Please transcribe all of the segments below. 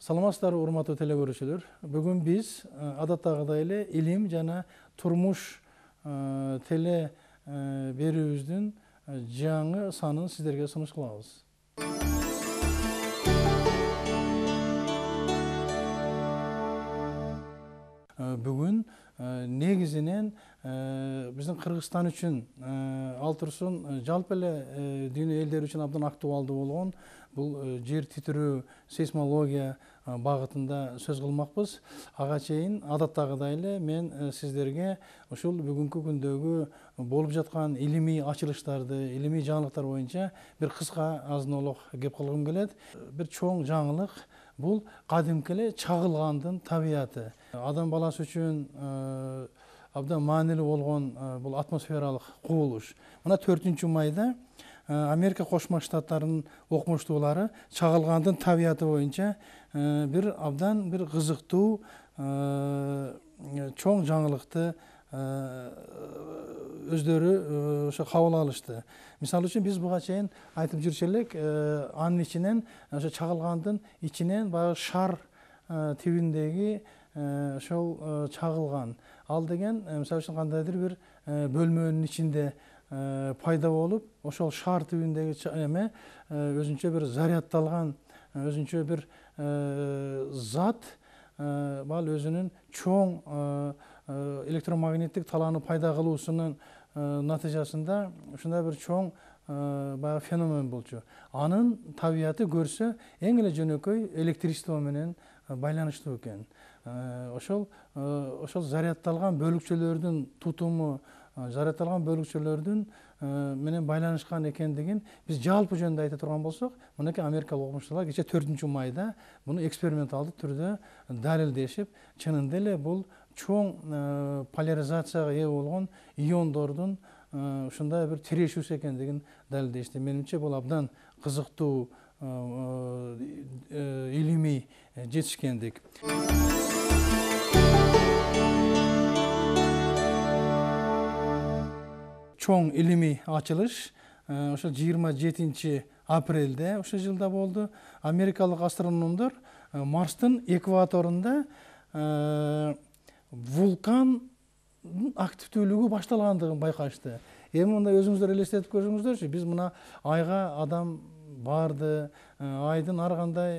Саламатсыздар, урматтуу теле көрүүчүлөр. Бүгүн биз адаттагыдай эле илим жана турмуш теле берүүбүздүн жаңы санын сиздерге сунуш кылабыз. Бүгүн негизинен биздин Кыргызстан үчүн ал турсун жалпы эле дүйнө элдери үчүн абдан актуалдуу болгон бул жер титирөө сейсмология багытында сөз кылмакпыз. Ага чейин адаттагыдай эле мен сиздерге ушул бүгүнкү күндөгү болуп жаткан илимий ачылыштарды, илимий жаңылыктар боюнча бир кыска азын-олок кеп кылгым келет. Бир чоң жаңылык бул кадимки эле чагылгандын табияты. Адам баласы үчүн абдан маанилүү болгон бул атмосфералык кубулуш. Мына 4-майда Америка Кошмо Штаттарынын окумуштуулары чагылгандын табияты боюнча бир абдан бир кызыктуу чоң жаңылыкты өздөрү ошо кабыл алышты. Мисалы үчүн биз буга чейин айтып жүрчү элек, анын ичинен ошо чагылгандын ичинен баягы шар тибиндеги ошол чагылган. Ал деген мисалы үчүн кандайдыр бир бөлмөнүн ичинде пайда болуп, ошол шар тибиндеги эме өзүнчө бир заряддалган, өзүнчө бир зат бал өзүнүн чоң электромагниттик талааны пайда кылуусунун натыйжасында ушундай бир чоң баягы феномен болчу. Анын табияты көрсө эң эле жөнөкөй электричество менен байланыштуу экен. Ошол заряддалган бөлүкчөлөрдүн тутуму, заряддалган бөлүкчөлөрдүн менен байланышкан экендигин биз жалпы жөнүндө айта турган болсок, мынакей америкалык окумуштуулар кече 4-майда муну эксперименталдык түрдө далилдешип, чынында эле бул чоң поляризацияга ээ болгон иондордун ушундай бир тирешүүсү экендигин далилдешти. Менимче бул абдан кызыктуу илимий жетишкендик. Чоң илимий ачылыш ошо 27-апрелде ошол жылда болду. Америкалык астрономдор Марстын экваторунда вулкандын активдүүлүгү башталгандыгын байкашты. Эми мындай өзүңүздөр элестетип көрсөңүздөрчү, биз мына айга адам барды, айдын ар кандай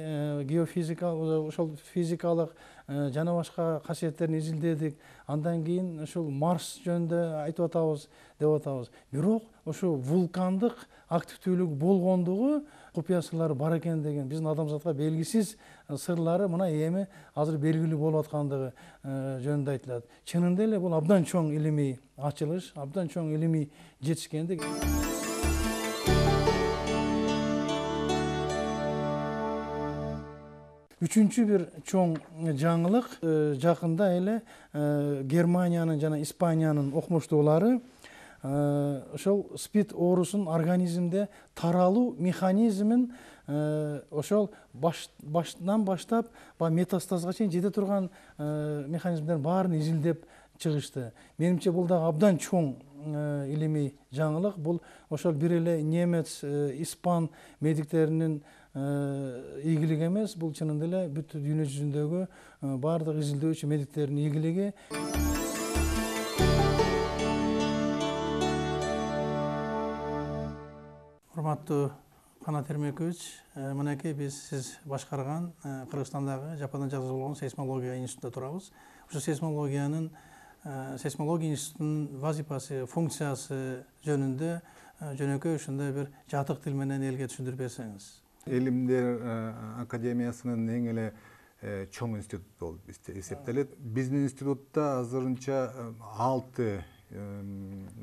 геофизикалык, ошол физикалык жана башка касиеттерин изилдедик. Андан кийин ушул Марс жөнүндө айтып атабыз, деп атабыз. Бирок ошо вулкандык активдүүлүк болгондугу купуя сырлары бар экен деген, биздин адамзатка белгисиз сырлары мына эми азыр белгилүү болуп аткандыгы жөнүндө айтылат. Чынында эле бул абдан чоң илимий ачылыш, абдан чоң илимий жетишкендик. Үчүнчү бир чоң жаңылык жакында эле Германиянын жана Испаниянын окумуштуулары ошол спид оорусунун организмде таралуу механизмин ошол баштан баштап метастазга чейин жете турган механизмдердин баарын изилдеп чыгышты. Менимче бул дагы абдан чоң илимий жаңылык. Бул ошол бир эле немец, испан медиктеринин ийгилиги эмес, бул чынында эле бүт дүйнө жүзүндөгү баардык изилдөөчү медиктердин ийгилиги. Урматтуу Канат Эрмекович, мынакей сиз башкарган Кыргызстандагы жападан жалгыз болгон сейсмология институтунда турабыз. Ушу сейсмология институтунун вазифасы, функциясы жөнүндө жөнөкөй ушундай бир жатык тил менен элге түшүндүрүп берсеңиз. Илимдер академиясынын эң эле чоң институт болуп эсептелет. Биздин институтта азырынча 6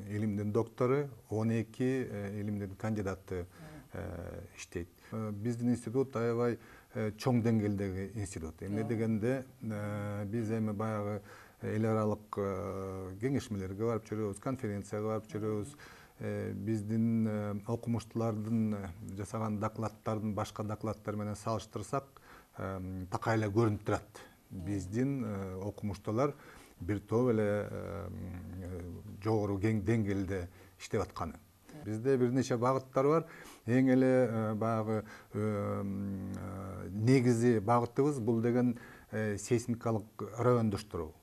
илимдин доктору, 12 илимдин кандидаты иштейт. Биздин институт аябай чоң деңгээлдеги институт. Эмне дегенде биз эми баягы эл аралык кеңешмелерге барып жүрөбүз, конференцияга барып жүрөбүз. Биздин окумуштуулардын жасаган докладдардын башка докладдар менен салыштырсак, такай эле көрүнүп турат. Биздин окумуштуулар бир топ эле жогору кең деңгээлде иштеп атканы. Бизде бир нече багыттар бар. Эң эле баягы негизи багытыбыз бул деген сейсмикалык райондоштуруу.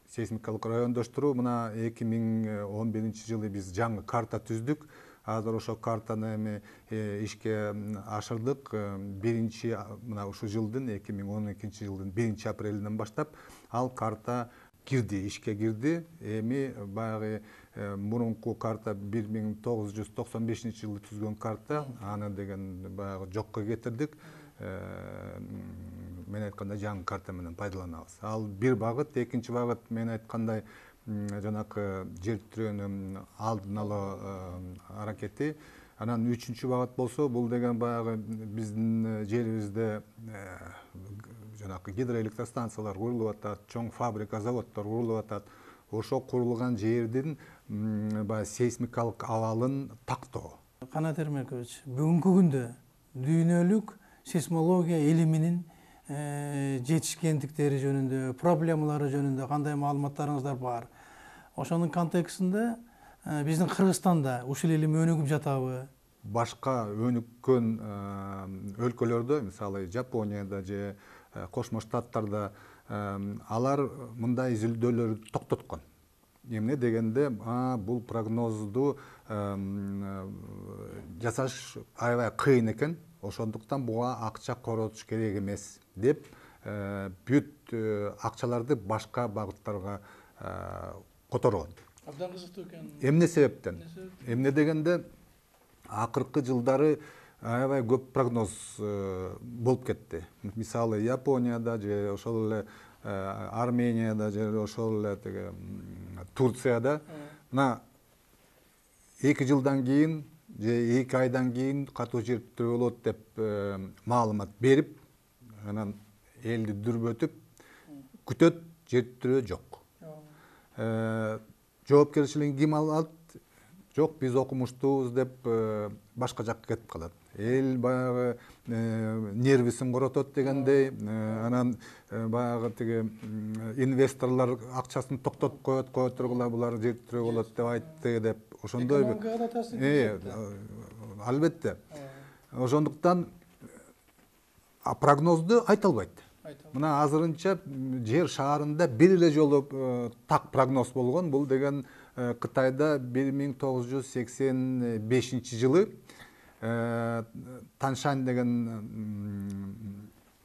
Сейсмикалык райондоштуруу мына 2011-жылы биз жаңы карта түздүк. Азыр ошо картаны эми ишке ашырдык. Биринчи мына ушул жылдын 2012-жылдын 1-апрелинен баштап ал карта ишке кирди. Эми баягы мурунку карта 1995-жылы түзгөн карта, аны деген баягы жокко кетирдик. Мен айткандай жаңы карта менен пайдаланабыз. Ал бир багыт, экинчи багыт мен айткандай жанакы жер тирөөнүн алдын алуу аракети. Анан үчүнчү багыт болсо, бул деген баягы биздин жерибизде жанакы гидроэлектростанциялар курулуп атат, чоң фабрика, заводдор курулуп атат. Ошо курулган жердин баягы сейсмикалык абалын тактоо. Канат Эрмекович, бүгүнкү күндө дүйнөлүк сейсмология илиминин жетишкендиктери жөнүндө, проблемалары жөнүндө кандай маалыматтарыңыздар бар? Ошонун контекстинде биздин Кыргызстанда ушул илим өнүгүп жатабы? Башка өнүккөн өлкөлөрдө, мисалы Жапонияда же Кошмо Штаттарда алар мындай изилдөөлөрдү токтоткон. Эмне дегенде, бул прогнозду жасаш аябай кыйын экен. Ошондуктан буга акча коротуш керек эмес деп бүт акчаларды башка багыттарга которгон. Абдан кызыктуу экен. Эмне себептен? Эмне дегенде акыркы жылдары аябай көп прогноз болуп кетти. Мисалы Японияда же ошол эле Арменияда же ошол эле Турцияда мына 2 жылдан кийин же 2 айдан кийин катуу жер тирөө болот деп маалымат берип, анан элди дүрбөтүп күтөт, жер тирөө жок. Жоопкерчилигин ким алат? Жок, биз окумуштуубуз деп башка жакка кетип калат. Эл баягы нервисин коротот дегендей, анан баягы тиги инвесторлор акчасын токтотуп кое тургула, булар жер тирөө болот деп айтты деп. Ошондой албетте. Ошондуктан прогнозду айта албайт. Мына азырынча жер шаарында бир эле жолу так прогноз болгон. Бул деген Кытайда 1985-жылы Таншань деген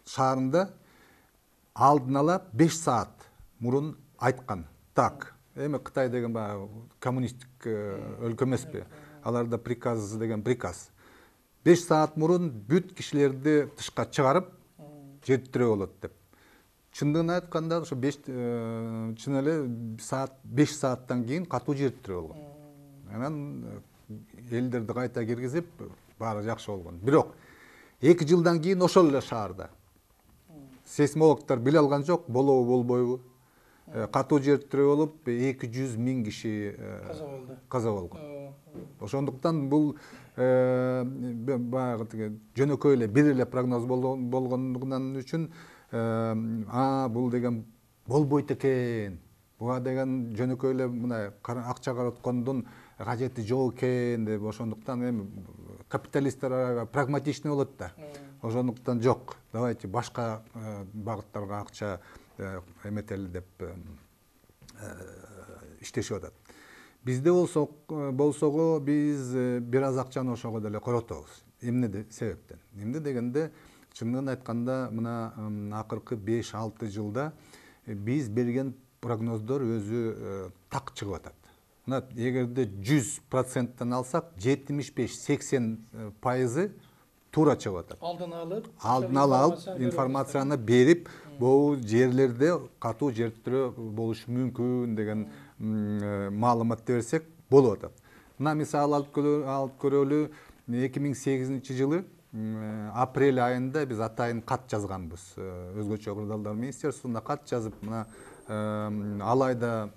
шаарында алдын ала 5 саат мурун айткан. Так, эми Кытай деген баягы коммунисттик өлкө эмеспи? Аларда приказ деген приказ. 5 саат мурун бүт кишилерди тышка чыгарып, жер тирөө болот деп. Чындыгын айтканда, ошо 5 чын эле 5 сааттан кийин катуу жер тирөө болгон. Анан элдерди кайта киргизип, баары жакшы болгон. Бирок 2 жылдан кийин ошол эле шаарда сейсмологдор биле алган жок, болобу болбойбу. Катуу жер тирөө болуп 200 000 киши каза болгон. Ошондуктан бул баягы тиги жөнөкөй эле бир эле прогноз болгондугунан үчүн бул деген болбойт экен. Буга деген жөнөкөй эле мына акча короткондун кажети жок экен деп. Ошондуктан эми капиталисттер прагматичный болот да. Ошондуктан жок, давайте башка багыттарга акча эметели деп иштешип атат. Бизде болсого биз бир аз акчаны ошого деле коротобуз. Эмне себептен? Эмне дегенде, чындыгын айтканда, мына акыркы 5-6 жылда биз берген прогноздор өзү так чыгып атат. Мына эгерде 100%тан алсак, 75-80% туура чыгып атат. Алдын алып, информацияны берип, бул жерлерде катуу жер тирөө болушу мүмкүн деген маалымат берсек болуп атат. Мына мисалы алып көрөлү, 2008-жылы апрель айында биз атайын кат жазганбыз. Өзгөчө кырдаалдар министерствосуна кат жазып, мына ал айда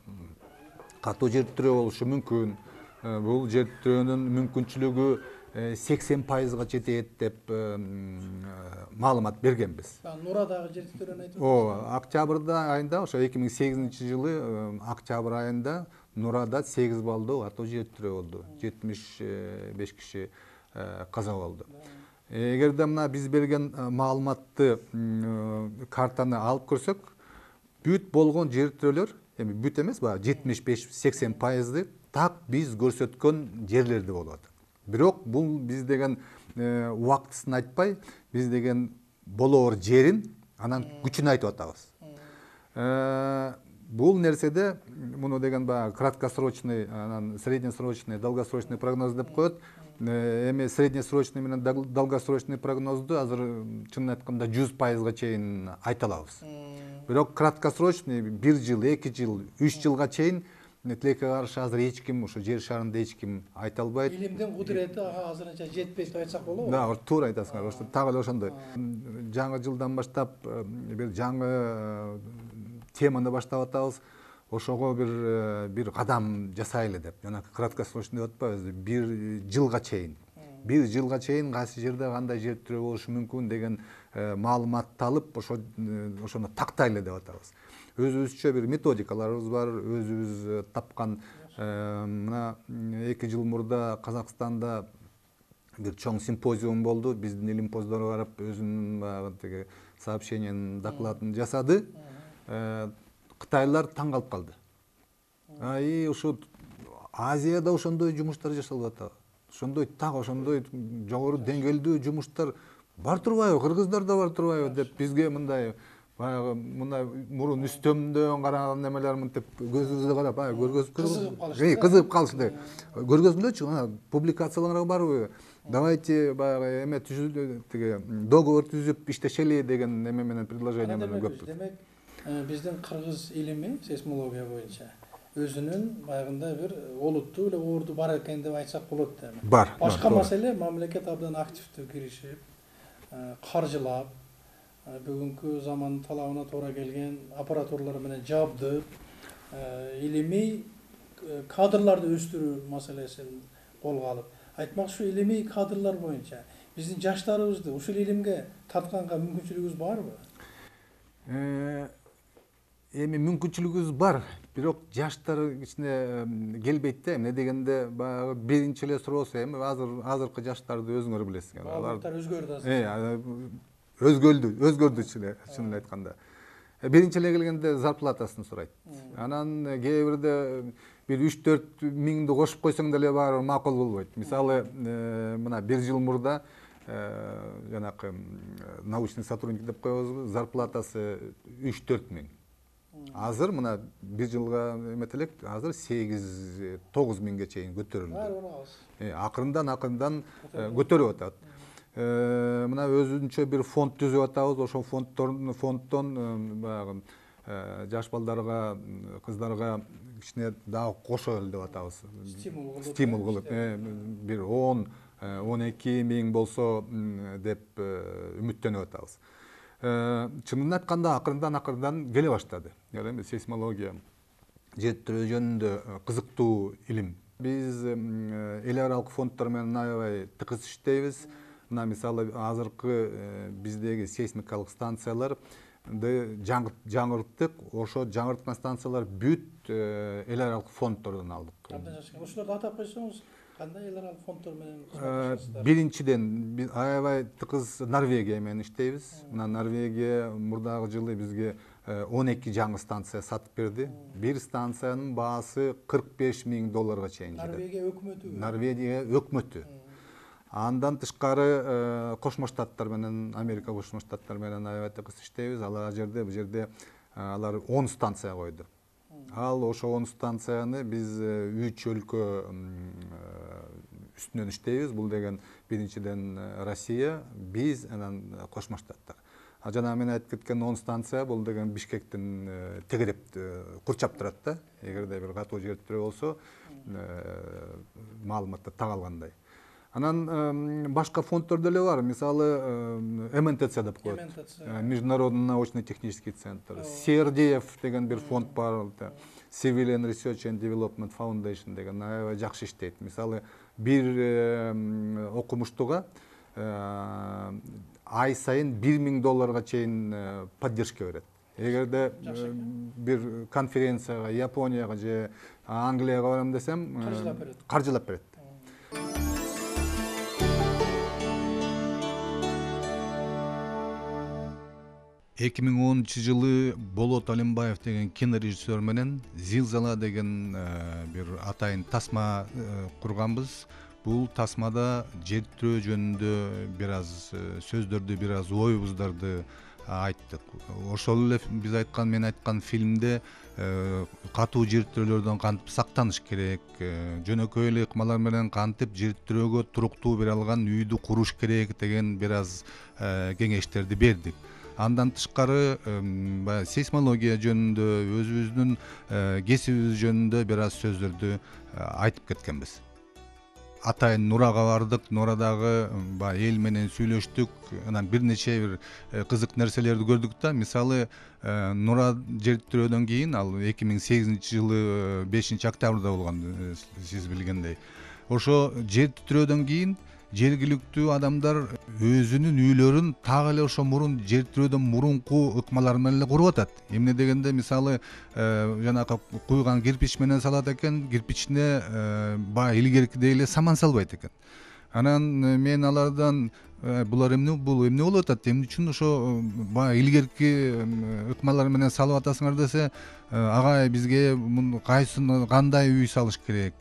катуу жер тирөө болушу мүмкүн. Бул жер тирөөнүн мүмкүнчүлүгү 80%га жетет деп маалымат бергенбиз. Нурадагы жер тирөөнү айтып Октябрда айында, ошо 2008-жылы октябрь айында Нурада 8 баллдуу ато жертөө болду. 75 киши каза болду. Эгерде мына биз берген маалыматты картаны алып көрсөк, бүт болгон жертөлөр, эми бүт эмес, баягы 75-80% так биз көрсөткөн жерлерде болот. Бирок бул биз деген убактысын айтпай, биз деген болоор жерин, анан күчүн айтып атабыз. Бул нерседе муну деген баягы краткосрочный, анан среднесрочный, долгосрочный прогноз деп коет. Эми среднесрочный менен долгосрочный прогнозду азыр чынын айтканда 100%га чейин айта алабыз. Бирок краткосрочный 1 жыл, 2 жыл, 3 жылга чейин тилекке каршы азыр эч ким ушу жер шарында эч ким айта албайт. Илимдин кудурети азырынча жетпейт деп айтсак болобу? Да, туура айтасыңар. Ошо так эле ошондой. Жаңы жылдан баштап бир жаңы теманы баштап атабыз. Ошого бир кадам жасайлы деп. Жана краткосрочный деп атпайбыз, 1 жылга чейин. 1 жылга чейин кайсы жерде кандай жертөө болушу мүмкүн деген маалыматты алып, ошону тактайлы деп атабыз. Өзүбүзчө бир методикаларыбыз бар, өзүбүз тапкан. Мына 2 жыл мурда Казакстанда бир чоң симпозиум болду. Биздин илимпоздор барып, өзүнүн баягы сообщениянын докладын жасады. Кытайлар таң калып калды. Ушу Азияда ошондой жумуштар жасалып атат. Ошондой жогору деңгээлдүү жумуштар бар турбайбы, кыргыздар да бар турбайбы деп бизге мындай мурун үстөмдөн караган немелер мынтип көзүбүздө карап, кызыгып калышты. Көргөзгүлөчү, публикацияларга барбы? Давайте баягы эме договор түзүп иштешели деген неме менен предложение менен көп. Демек, биздин кыргыз илими сейсмология боюнча өзүнүн баягындай бир олуттуу эле орду бар экен деп айтсак болот да. Бар. Башка маселе мамлекет абдан активдүү киришип, каржылап, бүгүнкү замандын талабына туура келген аппаратуралар менен жабдып, илимий кадрларды өстүрүү маселесин колго алып, айтмак ушу илимий кадрлар боюнча биздин жаштарыбызды ушул илимге тартканга мүмкүнчүлүгүбүз барбы? Эми мүмкүнчүлүгүбүз бар, бирок жаштар ичине келбейт да. Эмне дегенде баягы биринчи эле суроосу эми азыркы жаштарды өзүңөр билесиңер. Алар өзгөрдү азыр. Өзгөрдү чынын айтканда. Биринчи эле келгенде зарплатасын сурайт. Анан кээ бирде бир 3-4 миңди кошуп койсоң деле баары макул болбойт. Мисалы, мына 1 жыл мурда жанакы научный сотрудник деп коебузбу, зарплатасы 3-4 миң. Азыр мына 1 жылга эметелек, азыр 8-9 миңге чейин көтөрүлдү. Акырындан көтөрүп атат. Мына өзүнчө бир фонд түзүп атабыз. Ошол фонддон баягы жаш балдарга, кыздарга кичине дагы кошолу деп атабыз. Стимул кылып, бир 10-12 миң болсо деп үмүттөнүп атабыз. Чынын айтканда акырындан келе баштады. Эми сейсмология жертөө жөнүндө кызыктуу илим. Биз эл аралык фонддор менен аябай тыгыз иштейбиз. Мына мисалы азыркы биздеги сейсмикалык станцияларды жаңырттык. Ошо жаңырткан станциялар бүт эл аралык фонддордон алдык. Ошолорду атап койсоңуз, кандай эл аралык фонддор менен? Биринчиден биз аябай тыгыз Норвегия менен иштейбиз. Мына Норвегия мурдагы жылы бизге 12 жаңы станция сатып берди. Бир станциянын баасы $45 миң чейин жетет. Норвегия өкмөтү? Норвегия өкмөтү. Андан тышкары Кошмо Штаттар менен, Америка Кошмо Штаттар менен аябай тыгыз иштейбиз. Бул жерде алар 10 станция койду. Ал ошо 10 станцияны биз 3 өлкө үстүнөн иштейбиз. Бул деген биринчиден Россия, биз, анан Кошмо Штаттар. Жана мен айтып кеткен 10 станция бул деген Бишкектин тегереп курчап турат да. Эгерде бир катуу жертөө болсо, маалыматты так алгандай. Анан башка фонддор деле бар. Мисалы МНТЦ деп коет. Международный научно-технический центр. Сердиев деген бир фонд бар. Civilian Research and Development Foundation деген аябай жакшы иштейт. Мисалы бир окумуштуга ай сайын $1 миң чейин поддержка берет. Эгерде бир конференцияга Японияга же Англияга барам десем каржылап берет. 2010 жылы Болот Алимбаев деген кинорежиссер менен Зилзала деген бир атайын тасма курганбыз. Бул тасмада жер тирөө жөнүндө бир аз сөздөрдү, бир аз ойбуздарды айттык. Ошол эле мен айткан фильмде катуу жер тирөөлөрдөн кантип сактаныш керек, жөнөкөй эле ыкмалар менен кантип жер тирөөгө туруктуу бере алган үйдү куруш керек деген бир аз кеңештерди бердик. Андан тышкары сейсмология жөнүндө, өзүбүздүн кесибибиз жөнүндө бир аз сөздөрдү айтып кеткенбиз. Атайын Нурага бардык, Нурадагы эл менен сүйлөштүк, анан бир нече бир кызык нерселерди көрдүк да. Мисалы, Нура жер тирөөдөн кийин, ал 2008 жылы 5 октябрда болгон, сиз билгендей. Ошо жер тирөөдөн кийин жергиликтүү адамдар өзүнүн үйлөрүн так эле ошо мурун жер тирөөдөн мурунку ыкмалар менен эле куруп атат. Эмне дегенде, мисалы, жанакы куйган кирпич менен салат экен, кирпичине илгеркидей эле саман салбайт экен. Анан мен алардан бул эмне болуп атат, эмне үчүн ошо илгерки ыкмалар менен салып атасыңар десе, агай бизге кандай үй салыш керек,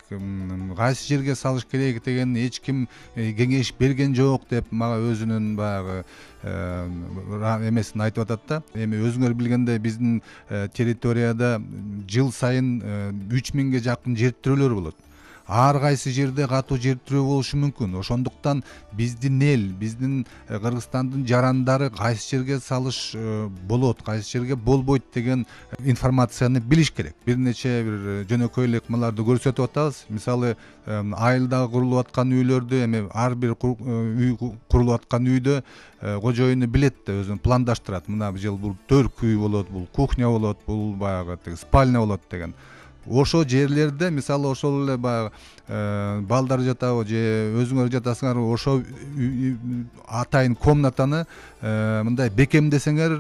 кайсы жерге салыш керек деген эч ким кеңеш берген жок деп мага өзүнүн баягы эмесин айтып атат да. Эми өзүңөр билгендей биздин территорияда жыл сайын 3000ге жакын жер тирөөлөр болот. Ар кайсы жерде катуу жер тирөө болушу мүмкүн. Ошондуктан биздин эл, биздин Кыргызстандын жарандары кайсы жерге салыш болот, кайсы жерге болбойт деген информацияны билиш керек. Бир нече бир жөнөкөй эле ыкмаларды көрсөтүп атабыз. Мисалы, айылда курулуп аткан үйлөрдү, эми ар бир үй курулуп аткан үйдө кожоюну билет да, өзүн пландаштырат. Мына жыл бул төркү үй болот, бул кухня болот, бул баягы спальня болот деген. Ошо жерлерде, мисалы, ошол эле баягы балдар жатабы же өзүңөр жатасыңар, ошо атайын комнатаны мындай бекемдесеңер,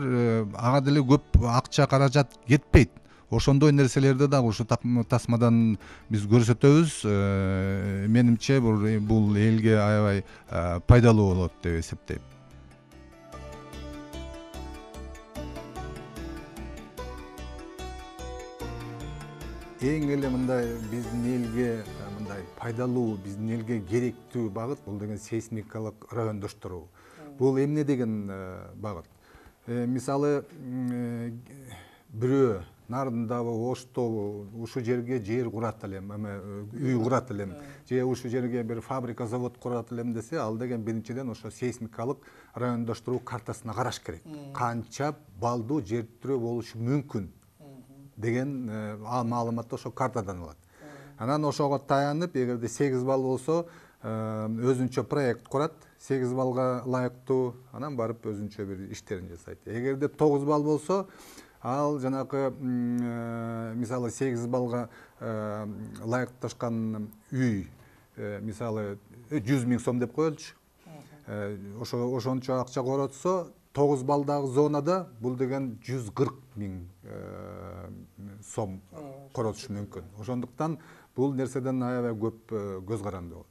ага деле көп акча каражат кетпейт. Ошондой нерселерди дагы ушу тасмадан биз көрсөтөбүз. Менимче бул элге аябай пайдалуу болот деп эсептейм. Эң эле мындай биздин элге мындай пайдалуу, биздин элге керектүү багыт бул деген сейсмикалык райондоштуруу. Бул эмне деген багыт? Мисалы, бирөө Нардындабы, Оштобу ушу жерге жер курат элем, үй курат элем, же ушу жерге бир фабрика, завод курат элем десе, ал деген биринчиден ошо сейсмикалык райондоштуруу картасына караш керек. Канча балдуу жер тирөө болушу мүмкүн деген маалымат ошо картадан алат. Анан ошого таянып, эгерде 8 балл болсо, өзүнчө проект курат, 8 баллга ылайыктуу, анан барып өзүнчө бир иштерин жасайт. Эгерде 9 балл болсо, ал жанакы мисалы 8 баллга ылайыкташкан үй, мисалы 100 000 сом деп коелучу. Ошончо акча коротсо, 9 балдагы зонада бул деген 140 000 сом коротушу мүмкүн. Ошондуктан бул нерседен аябай көп көз каранды болот.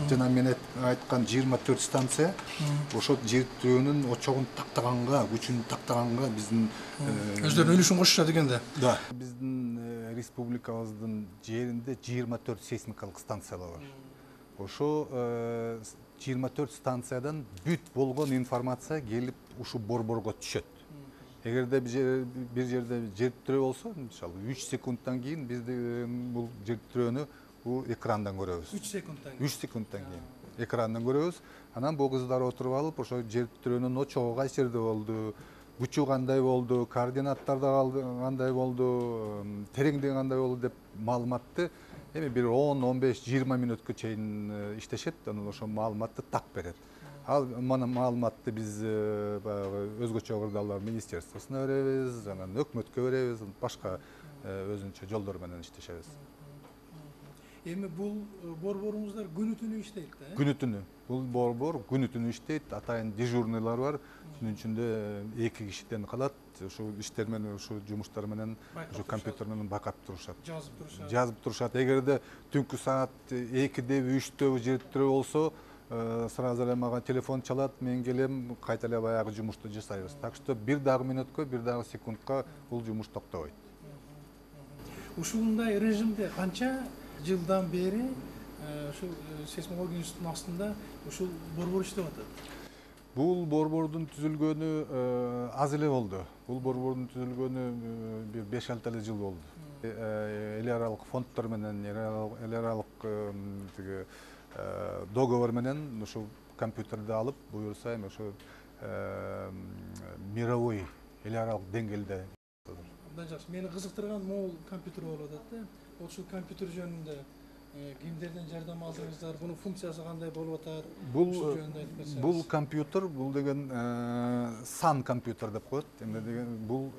Жана мен айткан 24 станция, ошо жер тирөөнүн очогун тактаганга, күчүн тактаганга биздин өздөрүнүн үлүшүн кошушат экен да. Да. Биздин республикабыздын жеринде 24 сейсмикалык станциялар бар. Ошо 24 станциядан бүт болгон информация келип ушу борборго түшөт. Эгерде бир жерде жер тирөө болсо, мисалы 3 секундтан кийин бизди бул жер тирөөнү экрандан көрөбүз. 3 секундтан кийин экрандан көрөбүз. Анан бул кыздар отуруп алып, ошо жер тирөөнүн очогу кайсы жерде болду, күчү кандай болду, координаттарды кандай болду, тереңдиги кандай болду деп маалыматты эми бир 10-15-20 мүнөткө чейин иштешет, анан ошол маалыматты так берет. Ал мана маалыматты биз баягы өзгөчө кырдаалар министерствосуна беребиз, анан өкмөткө беребиз, башка өзүнчө жолдор менен иштешебиз. Эми бул борборуңуздар күнү түнү иштейт да? Күнү түнү. Бул борбор күнү түнү иштейт, атайын дежурныйлар бар. Түнүн ичинде 2 кишиден калат, ушул иштер менен, ушул жумуштар менен, ушул компьютер менен байкап турушат. Жазып турушат. Эгерде түнкү саат 2-деби, 3-дөбү жетиптирүү болсо, сразу эле мага телефон чалат, мен келем, кайта эле баягы жумушту жасайбыз. Так что бир дагы мүнөткө, бир дагы секундка бул жумуш токтобойт. Ушундай режимде канча жылдан бери ушул сейсмология институтунун астында ушул борбор иштеп атат? Бул борбордун түзүлгөнү аз эле болду. Бул борбордун түзүлгөнү бир 5-6 эле жыл болду. Эл аралык фонддор менен, эл аралык договор менен ушул компьютерди алып, буюрса эми ошо мировой эл аралык деңгээлде. Абдан жакшы. Мени кызыктырган могул компьютер болуп атат да. Ошол компьютер жөнүндө кимдерден жардам алдыңыздар? Бунун функциясы кандай болуп атат? Бул компьютер, бул деген сан компьютер деп коет. Эмне деген бул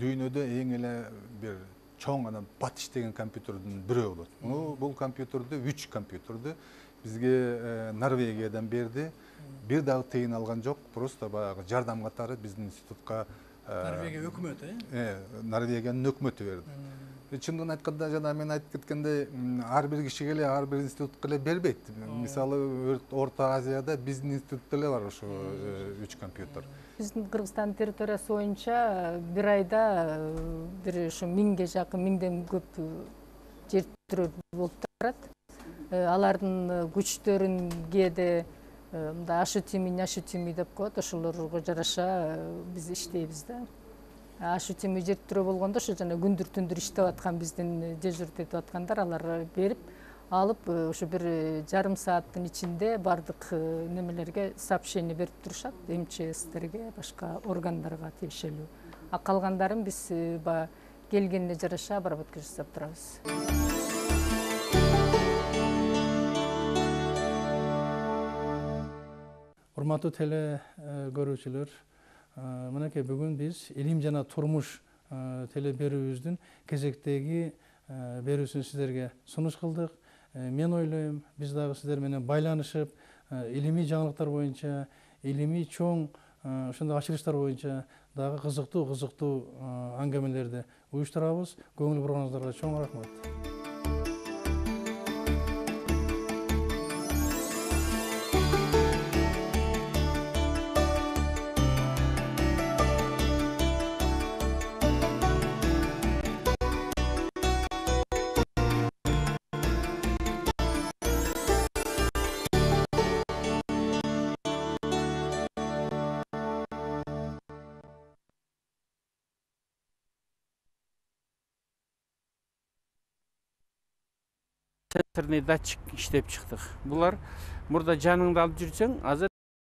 дүйнөдө эң эле бир чоң анан бат иштеген компьютердин бирөө болот. Бул компьютерди 3 компьютерди бизге Норвегиядан берди. Бир дагы тыйын алган жок, просто баягы жардам катары биздин институтка Норвегия өкмөтү, Норвегиянын өкмөтү берди. Чындыгын айтканда, жана мен айтып кеткендей, ар бир кишиге эле, ар бир институтка эле бербейт. Мисалы, Орто Азияда биздин институтта эле бар ошо 3 компьютер. Биздин Кыргызстан территориясы боюнча бир айда бир ушу 1000ге жакын, 1000ден көп жертирүү болуп турат. Алардын күчтөрүн кээде мындай ощутимый, неощутимый деп коет, ошолорго жараша биз иштейбиз да. Ощутимый жертирөө болгондо ошо жана күндүр түндүр иштеп аткан биздин дежурить этип аткандар, алар берип алып ошо бир жарым сааттын ичинде бардык немелерге сообщение берип турушат, МЧСтерге, башка органдарга тиешелүү. А калгандарын биз келгенине жараша обработка жасап турабыз. Урматтуу теле көрүүчүлөр, мынакей бүгүн биз илим жана турмуш теле берүүбүздүн кезектеги берүүсүн сиздерге сунуш кылдык. Мен ойлойм, биз дагы сиздер менен байланышып, илимий жаңылыктар боюнча, илимий чоң ошондой ачылыштар боюнча дагы кызыктуу аңгемелерди уюштурабыз. Көңүл бурганыңыздарга чоң рахмат. Сенсорный датчик иштеп чыктык. Булар мурда жаныңда алып жүрсөң, азыр